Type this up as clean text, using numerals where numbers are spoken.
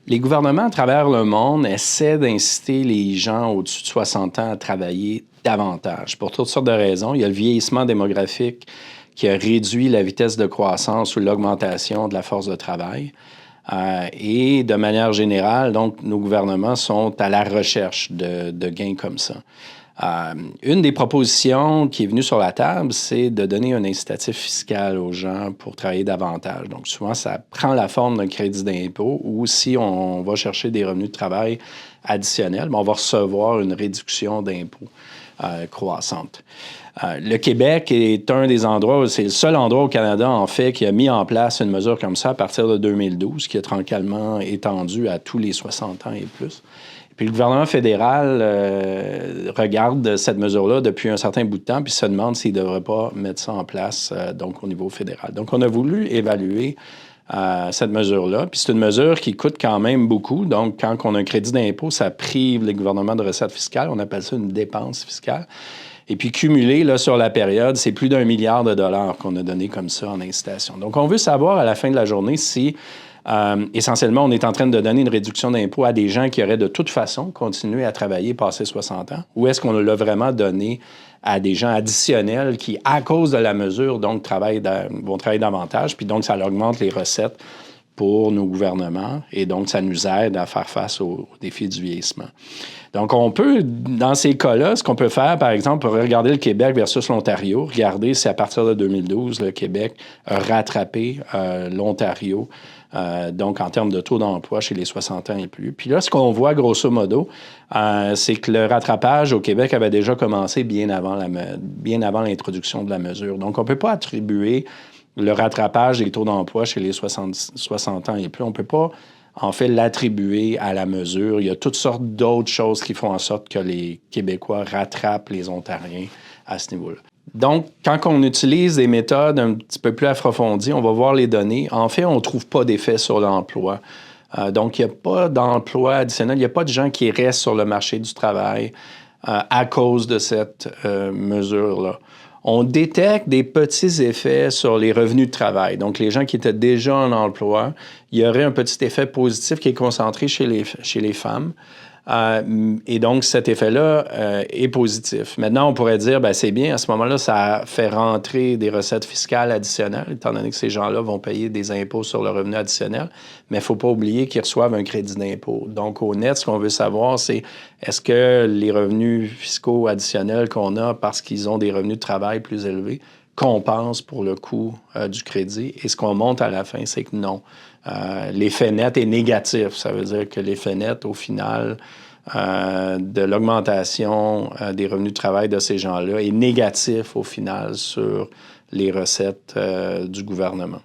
Les gouvernements à travers le monde essaient d'inciter les gens au-dessus de 60 ans à travailler davantage pour toutes sortes de raisons. Il y a le vieillissement démographique qui a réduit la vitesse de croissance ou l'augmentation de la force de travail. Et de manière générale, donc, nos gouvernements sont à la recherche de gains comme ça. Une des propositions qui est venue sur la table, c'est de donner un incitatif fiscal aux gens pour travailler davantage. Donc, souvent, ça prend la forme d'un crédit d'impôt ou si on va chercher des revenus de travail additionnels, on va recevoir une réduction d'impôt croissante. Le Québec est un des endroits, c'est le seul endroit au Canada, en fait, qui a mis en place une mesure comme ça à partir de 2012, qui est tranquillement étendue à tous les 60 ans et plus. Puis le gouvernement fédéral regarde cette mesure-là depuis un certain bout de temps, puis se demande s'il ne devrait pas mettre ça en place donc au niveau fédéral. Donc, on a voulu évaluer cette mesure-là. Puis c'est une mesure qui coûte quand même beaucoup. Donc, quand on a un crédit d'impôt, ça prive les gouvernements de recettes fiscales. On appelle ça une dépense fiscale. Et puis, cumulé là, sur la période, c'est plus d'1 milliard de dollars qu'on a donné comme ça en incitation. Donc, on veut savoir à la fin de la journée si essentiellement, on est en train de donner une réduction d'impôt à des gens qui auraient de toute façon continué à travailler passé 60 ans, ou est-ce qu'on l'a vraiment donné à des gens additionnels qui, à cause de la mesure, donc, vont travailler davantage, puis donc, ça augmente les recettes pour nos gouvernements et donc, ça nous aide à faire face aux défis du vieillissement. Donc, on peut, dans ces cas-là, ce qu'on peut faire, par exemple, pour regarder le Québec versus l'Ontario, regarder si à partir de 2012, le Québec a rattrapé l'Ontario, donc en termes de taux d'emploi chez les 60 ans et plus. Puis là, ce qu'on voit, grosso modo, c'est que le rattrapage au Québec avait déjà commencé bien avant l'introduction de la mesure. Donc, on ne peut pas attribuer le rattrapage des taux d'emploi chez les 60 ans et plus. On ne peut pas en fait, l'attribuer à la mesure. Il y a toutes sortes d'autres choses qui font en sorte que les Québécois rattrapent les Ontariens à ce niveau-là. Donc, quand on utilise des méthodes un petit peu plus approfondies, on va voir les données. En fait, on ne trouve pas d'effet sur l'emploi. Donc, il n'y a pas d'emploi additionnel. Il n'y a pas de gens qui restent sur le marché du travail à cause de cette mesure-là. On détecte des petits effets sur les revenus de travail. Donc, les gens qui étaient déjà en emploi, il y aurait un petit effet positif qui est concentré chez les femmes. Et donc, cet effet-là est positif. Maintenant, on pourrait dire, bien, c'est bien, à ce moment-là, ça fait rentrer des recettes fiscales additionnelles, étant donné que ces gens-là vont payer des impôts sur le revenu additionnel, mais il ne faut pas oublier qu'ils reçoivent un crédit d'impôt. Donc, au net, ce qu'on veut savoir, c'est est-ce que les revenus fiscaux additionnels qu'on a parce qu'ils ont des revenus de travail plus élevés compense pour le coût du crédit. Et ce qu'on montre à la fin, c'est que non. L'effet net est négatif. Ça veut dire que l'effet net, au final, de l'augmentation des revenus de travail de ces gens-là est négatif, au final, sur les recettes du gouvernement.